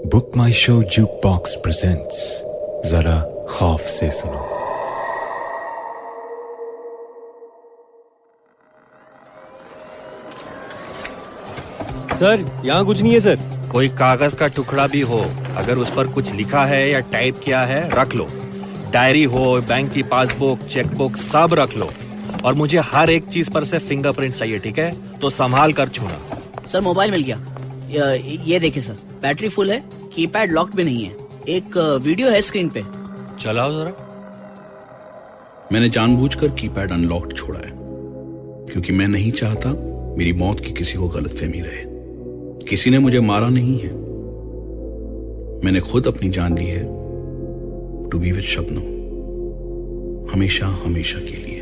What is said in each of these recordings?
Book माई show जुक box presents, जरा खौफ से सुनो। सर यहाँ कुछ नहीं है सर। कोई कागज का टुकड़ा भी हो, अगर उस पर कुछ लिखा है या टाइप किया है रख लो। डायरी हो, बैंक की पासबुक, चेकबुक सब रख लो। और मुझे हर एक चीज पर से फिंगरप्रिंट चाहिए, ठीक है? तो संभाल कर छूना। सर मोबाइल मिल गया। ये देखिए सर, बैटरी फुल है, कीपैड लॉक भी नहीं है, एक वीडियो है स्क्रीन पे। चलाओ जरा। मैंने जानबूझकर कीपैड अनलॉक्ड छोड़ा है क्योंकि मैं नहीं चाहता मेरी मौत की किसी को गलतफहमी रहे। किसी ने मुझे मारा नहीं है, मैंने खुद अपनी जान ली है टू बी विद शबनम, हमेशा हमेशा के लिए।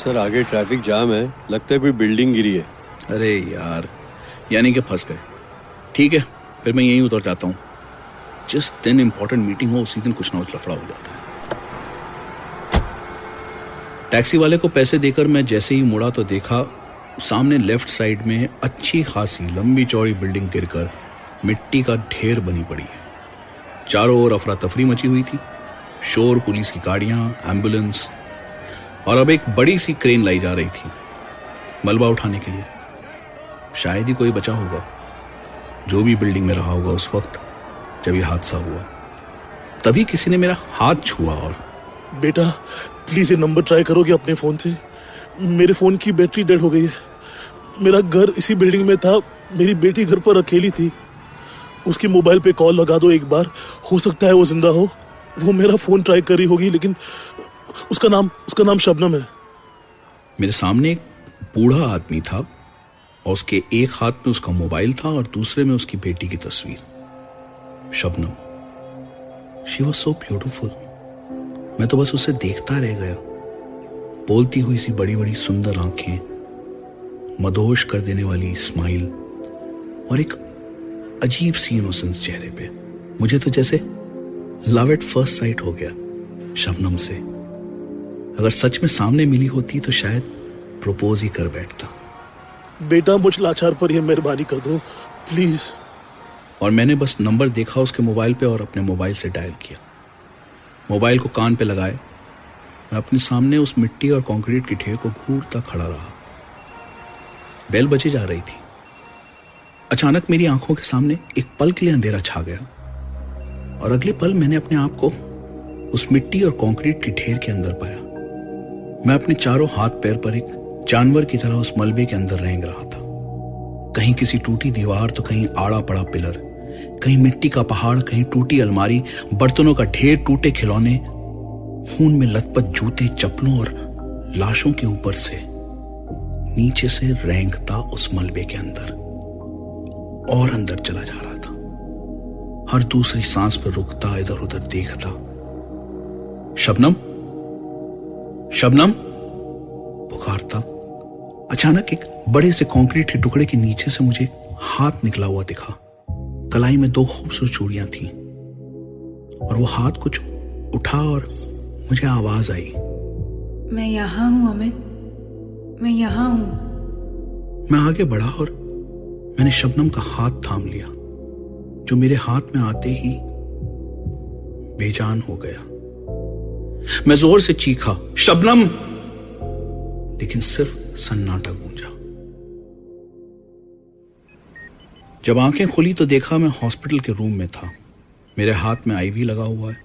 सर आगे ट्रैफिक जाम है, लगता है कोई बिल्डिंग गिरी है। अरे यार, यानी कि फंस गए। ठीक है, फिर मैं यहीं उतर जाता हूं। जिस दिन इंपॉर्टेंट मीटिंग हो उसी दिन कुछ ना कुछ लफड़ा हो जाता है। टैक्सी वाले को पैसे देकर मैं जैसे ही मुड़ा तो देखा सामने लेफ्ट साइड में अच्छी खासी लंबी चौड़ी बिल्डिंग गिरकर मिट्टी का ढेर बनी पड़ी है। चारों ओर अफरा तफरी मची हुई थी, शोर, पुलिस की गाड़ियां, एम्बुलेंस, और अब एक बड़ी सी क्रेन लाई जा रही थी मलबा उठाने के लिए। शायद ही कोई बचा होगा जो भी बिल्डिंग में रहा होगा उस वक्त जब यह हादसा हुआ। तभी किसी ने मेरा हाथ छुआ और बेटा प्लीज ये नंबर ट्राई करोगे अपने फोन से? मेरे फोन की बैटरी डेड हो गई है। मेरा घर इसी बिल्डिंग में था, मेरी बेटी घर पर अकेली थी। उसकी मोबाइल पे कॉल लगा दो एक बार, हो सकता है वो जिंदा हो। वो मेरा फोन ट्राई करी होगी, लेकिन उसका नाम शबनम है। मेरे सामने एक बूढ़ा आदमी था और उसके एक हाथ में उसका मोबाइल था और दूसरे में उसकी बेटी की तस्वीर। Shabnam, she was so beautiful. मैं तो बस उसे देखता रह गया। बोलती हुई सी बड़ी बड़ी सुंदर आंखें, मदहोश कर देने वाली स्माइल और एक अजीब सी इनोसेंस चेहरे पे। मुझे तो जैसे लव एट फर्स्ट साइट हो गया शबनम से। अगर सच में सामने मिली होती तो शायद प्रपोज ही कर बैठता। बेटा मुझ लाचार पर यह मेहरबानी कर दो प्लीज। और मैंने बस नंबर देखा उसके मोबाइल पे और अपने मोबाइल से डायल किया। मोबाइल को कान पे लगाए मैं अपने सामने उस मिट्टी और कंक्रीट के ढेर को घूरता खड़ा रहा। बेल बजे जा रही थी। अचानक मेरी आंखों के सामने एक पल के लिए अंधेरा छा गया और अगले पल मैंने अपने आप को उस मिट्टी और कंक्रीट के ढेर के अंदर पाया। मैं अपने चारों हाथ पैर पर एक जानवर की तरह उस मलबे के अंदर रेंग रहा था। कहीं किसी टूटी दीवार तो कहीं आड़ा पड़ा पिलर, कहीं मिट्टी का पहाड़, कहीं टूटी अलमारी, बर्तनों का ढेर, टूटे खिलौने, खून में लथपथ जूते, चप्पलों और लाशों के ऊपर से नीचे से रेंगता उस मलबे के अंदर और अंदर चला जा रहा था। हर दूसरी सांस पर रुकता, इधर उधर देखता। शबनम, शबनम पुकारता। अचानक एक बड़े से कंक्रीट के टुकड़े के नीचे से मुझे हाथ निकला हुआ दिखा। कलाई में दो खूबसूरत चूड़ियां थी और वो हाथ कुछ उठा और मुझे आवाज आई, मैं यहाँ हूं अमित, मैं यहाँ हूं। मैं आगे बढ़ा और मैंने शबनम का हाथ थाम लिया जो मेरे हाथ में आते ही बेजान हो गया। मैं जोर से चीखा, शबनम, लेकिन सिर्फ सन्नाटा गूंजा। जब आंखें खुली तो देखा मैं हॉस्पिटल के रूम में था। मेरे हाथ में आईवी लगा हुआ है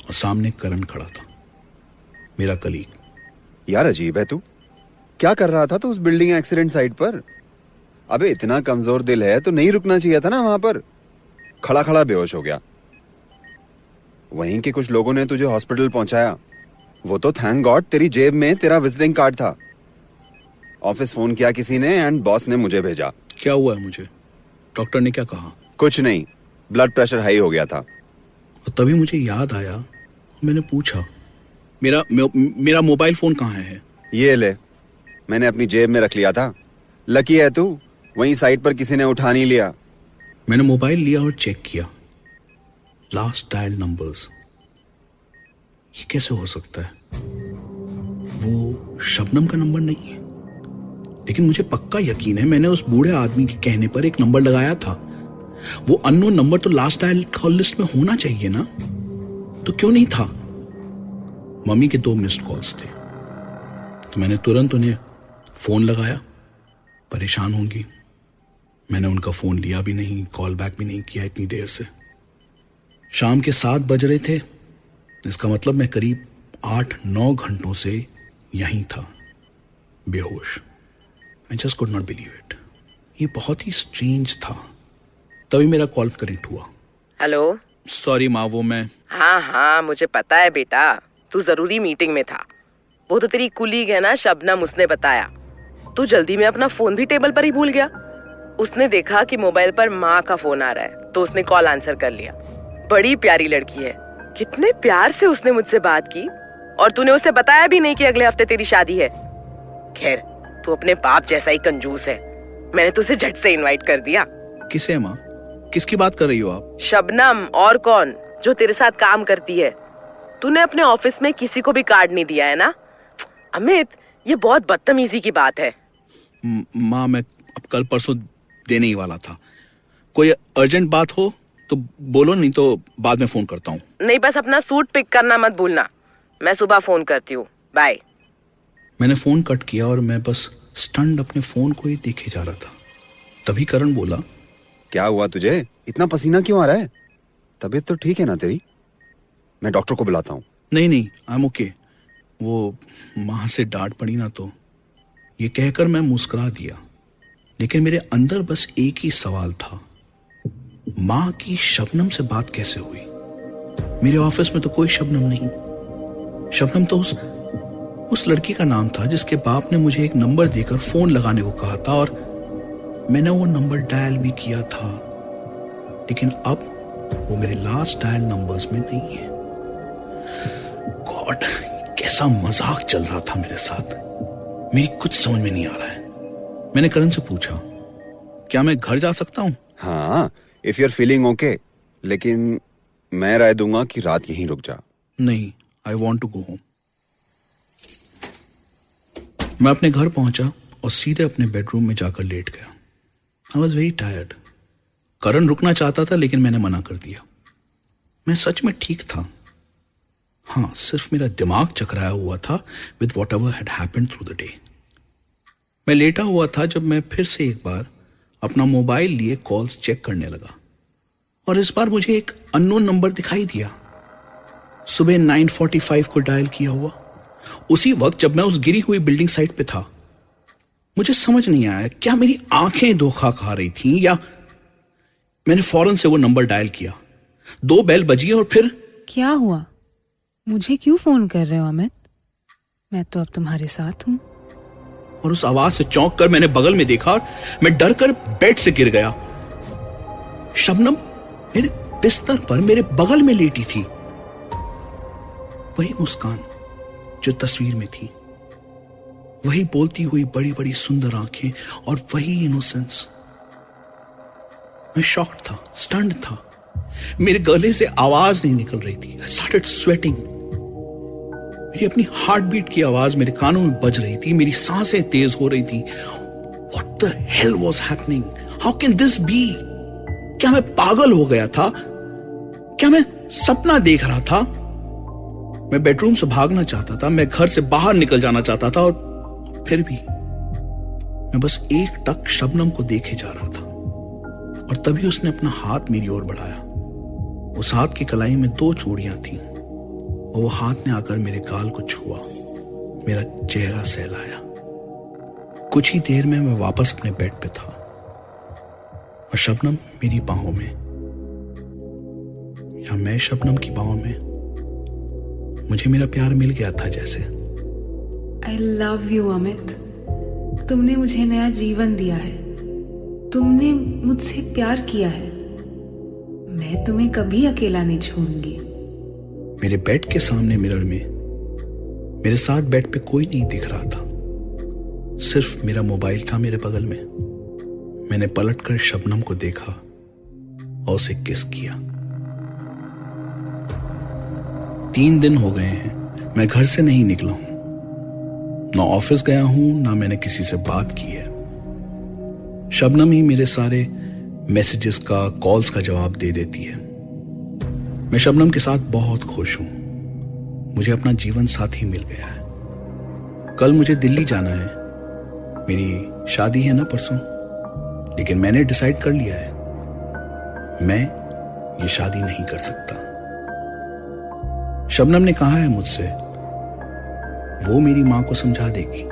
और सामने करण खड़ा था, मेरा कलीग। यार अजीब है तू, क्या कर रहा था तू उस बिल्डिंग एक्सीडेंट साइट पर? अबे इतना कमजोर दिल है तो नहीं रुकना चाहिए था ना वहां पर। खड़ा खड़ा बेहोश हो गया। वहीं के कुछ लोगों ने तुझे हॉस्पिटल पहुंचाया। वो तो थैंक गॉड तेरी जेब में तेरा विजिटिंग कार्ड था। ऑफिस फोन किया किसी ने एंड बॉस ने मुझे भेजा। क्या हुआ है मुझे? डॉक्टर ने क्या कहा? कुछ नहीं, ब्लड प्रेशर हाई हो गया था। और तभी मुझे याद आया, मैंने पूछा, मेरा मोबाइल फोन कहाँ है? ये ले, मैंने अपनी जेब में रख लिया था। लकी है तू, वहीं साइड पर किसी ने उठा नहीं लिया। मैंने मोबाइल लिया और चेक किया। Last dial numbers. ये कैसे हो सकता है? वो शबनम का नंबर नहीं है, लेकिन मुझे पक्का यकीन है मैंने उस बूढ़े आदमी के कहने पर एक नंबर लगाया था। वो अननोन नंबर तो लास्ट डायल कॉल लिस्ट में होना चाहिए ना, तो क्यों नहीं था? मम्मी के 2 मिस्ड कॉल्स थे, तो मैंने तुरंत उन्हें फोन लगाया। परेशान होंगी, मैंने उनका फोन लिया भी नहीं, कॉल बैक भी नहीं किया इतनी देर से। शाम के 7 बज रहे थे, इसका मतलब मैं करीब 8-9 घंटों से यहीं था, बेहोश। I just could not believe it. ये बहुत ही स्ट्रेंज था। तभी मेरा कॉल कनेक्ट हुआ। हेलो। सॉरी माँ, वो मैं हाँ मुझे पता है बेटा, तू जरूरी मीटिंग में था। वो तो तेरी कुलीग है ना शबनम, उसने बताया। तू जल्दी में अपना फोन भी टेबल पर ही भूल गया। उसने देखा कि मोबाइल पर माँ का फोन आ रहा है, तो उसने कॉल आंसर कर लिया। बड़ी प्यारी लड़की है, कितने प्यार से उसने मुझसे बात की, और तूने उसे बताया भी नहीं कि अगले हफ्ते तेरी शादी है। खैर, तू अपने बाप जैसा ही कंजूस है। मैंने तुझे झट से इनवाइट कर दिया। किसे माँ? किसकी बात कर रही हो आप? शबनम, और कौन, जो तेरे साथ काम करती है। तूने अपने ऑफिस में किसी को भी कार्ड नहीं दिया है ना? अमित, ये बहुत बदतमीजी की बात है। माँ, मैं अब कल परसों देने ही वाला था। कोई अर्जेंट बात हो तो बोलो, नहीं तो बाद में फोन करता हूँ। नहीं, बस अपना सूट पिक करना मत भूलना। मैं सुबह फोन करती हूँ, बाय। मैंने फोन कट किया और मैं बस स्टंड अपने फोन को ही देखे जा रहा था। तभी करण बोला, क्या हुआ तुझे? इतना पसीना क्यों आ रहा है? तबीयत तो ठीक है ना तेरी? मैं डॉक्टर को बुलाता हूँ। नहीं, आई एम ओके। वो माँ से डांट पड़ी ना, तो ये कहकर मैं मुस्कुरा दिया। लेकिन मेरे अंदर बस एक ही सवाल था, माँ की शबनम से बात कैसे हुई? मेरे ऑफिस में तो कोई शबनम नहीं। शबनम तो उस लड़की का नाम था जिसके बाप ने मुझे एक नंबर देकर फोन लगाने को कहा था, और मैंने वो नंबर डायल भी किया था। लेकिन अब वो मेरे लास्ट डायल नंबर्स में नहीं है। गॉड, कैसा मजाक चल रहा था मेरे साथ, मेरी कुछ समझ में नहीं आ रहा है। मैंने करण से पूछा, क्या मैं घर जा सकता हूँ? हाँ, if you are feeling okay, लेकिन मैं राय दूंगा कि रात यहीं रुक जा। नहीं, I want to go home. मैं अपने घर पहुंचा और सीधे अपने बेडरूम में जाकर लेट गया। I was very tired. Karan रुकना चाहता था, लेकिन मैंने मना कर दिया। मैं सच में ठीक था। हाँ, सिर्फ मेरा दिमाग चकराया हुआ था with what ever had happened through the day. मैं लेटा हुआ था जब मैं फिर से एक बार अपना मोबाइल लिए कॉल्स चेक करने लगा, और इस बार मुझे एक अननोन नंबर दिखाई दिया। सुबह 9:45 को डायल किया हुआ, उसी वक्त जब मैं उस गिरी हुई बिल्डिंग साइट पे था। मुझे समझ नहीं आया, क्या मेरी आंखें धोखा खा रही थीं, या मैंने फौरन से वो नंबर डायल किया। 2 बेल बजी और फिर क्या हुआ? मुझे क्यों फोन कर रहे हो अमित? मैं तो अब तुम्हारे साथ हूं। और उस आवाज से चौंक कर मैंने बगल में देखा और मैं डर कर बेड से गिर गया। शबनम मेरे बिस्तर पर मेरे बगल में लेटी थी। वही मुस्कान जो तस्वीर में थी, वही बोलती हुई बड़ी बड़ी सुंदर आंखें, और वही इनोसेंस। मैं शॉक्ड था, स्टन्ड था। मेरे गले से आवाज नहीं निकल रही थी। I started sweating। मेरी अपनी हार्ट बीट की आवाज मेरे कानों में बज रही थी, मेरी सांसें तेज हो रही थी। What the hell was happening? How can this be? क्या मैं पागल हो गया था? क्या मैं सपना देख रहा था? मैं बेडरूम से भागना चाहता था, मैं घर से बाहर निकल जाना चाहता था, और फिर भी मैं बस एक टक शबनम को देखे जा रहा था। और तभी उसने अपना हाथ मेरी ओर बढ़ाया। उस हाथ की कलाई में 2 चूड़ियां थीं, और वो हाथ ने आकर मेरे गाल को छुआ, मेरा चेहरा सहलाया। कुछ ही देर में मैं वापस अपने बेड पे था, और शबनम मेरी बाहों में, या मैं शबनम की बाहों में। मुझे मेरा प्यार मिल गया था जैसे। I love you Amit. तुमने मुझे नया जीवन दिया है। तुमने मुझसे प्यार किया है। मैं तुम्हें कभी अकेला नहीं छोड़ूंगी। मेरे बेड के सामने मिरर में मेरे साथ बेड पे कोई नहीं दिख रहा था, सिर्फ मेरा मोबाइल था मेरे बगल में। मैंने पलटकर शबनम को देखा और उसे किस किया। 3 दिन हो गए हैं मैं घर से नहीं निकला हूं। ना ऑफिस गया हूं, ना मैंने किसी से बात की है। शबनम ही मेरे सारे मैसेजेस का, कॉल्स का जवाब दे देती है। मैं शबनम के साथ बहुत खुश हूं। मुझे अपना जीवन साथी मिल गया है। कल मुझे दिल्ली जाना है। मेरी शादी है ना परसों, लेकिन मैंने डिसाइड कर लिया है, मैं ये शादी नहीं कर सकता। शबनम ने कहा है मुझसे, वो मेरी मां को समझा देगी।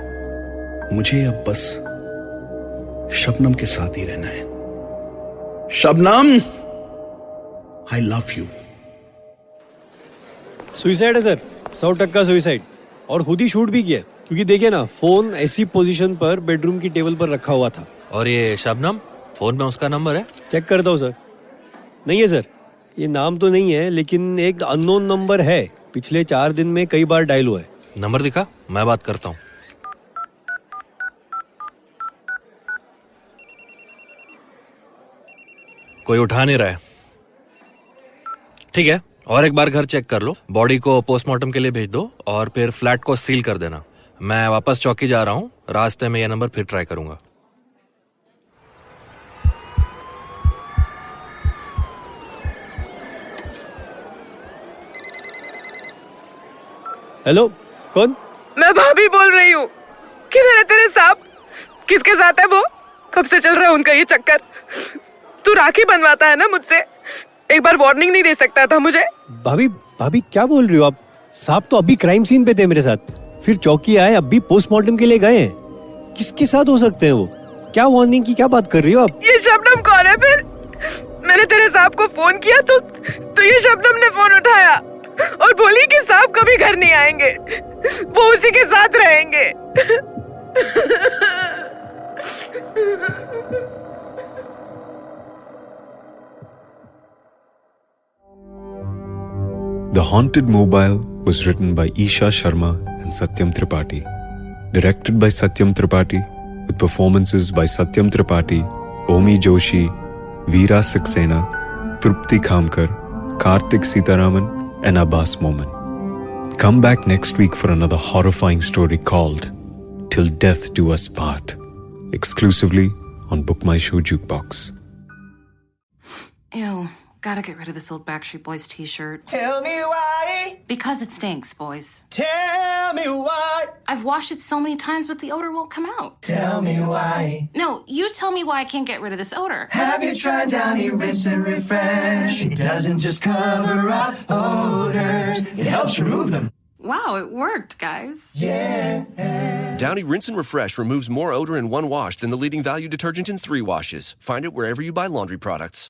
मुझे अब बस शबनम के साथ ही रहना है। Shabnam, I love you. Suicide है सर, 100% सुइसाइड, और खुद ही शूट भी किया, क्योंकि देखिए ना, फोन ऐसी पोजीशन पर बेडरूम की टेबल पर रखा हुआ था। और ये शबनम, फोन में उसका नंबर है? चेक करता हूँ सर। नहीं है सर, ये नाम तो नहीं है, लेकिन एक अननोन नंबर है, पिछले 4 दिन में कई बार डायल हुआ है। नंबर दिखा, मैं बात करता हूँ। कोई उठा नहीं रहा है। ठीक है, और एक बार घर चेक कर लो, बॉडी को पोस्टमार्टम के लिए भेज दो और फिर फ्लैट को सील कर देना। मैं वापस चौकी जा रहा हूँ, रास्ते में यह नंबर फिर ट्राई करूंगा। हेलो, कौन? मैं भाभी बोल रही हूँ। किधर है तेरे सांप? किसके साथ है वो? कब से चल रहा है उनका ये चक्कर? तू राखी बनवाता है ना मुझसे, एक बार वार्निंग नहीं दे सकता था मुझे? भाभी क्या बोल रही हो आप? सांप तो अभी क्राइम सीन पे थे मेरे साथ, फिर चौकी आए, अभी पोस्टमार्टम के लिए गए हैं। किसके साथ हो सकते हैं वो? क्या वार्निंग की क्या बात कर रही हो आप? ये शबनम कौन है फिर? मैंने तेरे सांप को फोन किया तो ये शबनम ने फोन उठाया और बोली कि सांप कभी घर नहीं आएंगे, वो उसी के साथ रहेंगे। The Haunted Mobile was written by Isha Sharma and Satyam Tripathi, directed by Satyam Tripathi, with performances by Satyam Tripathi, Omi Joshi, Veera Saxena, Trupti Khamkar, Karthik Sitaraman, and Abbas Momin. Come back next week for another horrifying story called Till Death Do Us Part, exclusively on Book My Show Jukebox. Ew, gotta get rid of this old Backstreet Boys t-shirt. Tell me why. Because it stinks, boys. Tell me why. I've washed it so many times, but the odor won't come out. Tell me why. No, you tell me why I can't get rid of this odor. Have you tried Downy Rinse and Refresh? It doesn't just cover up odors, it helps remove them. Wow, it worked, guys. Yeah. Downy Rinse and Refresh removes more odor in one wash than the leading value detergent in 3 washes. Find it wherever you buy laundry products.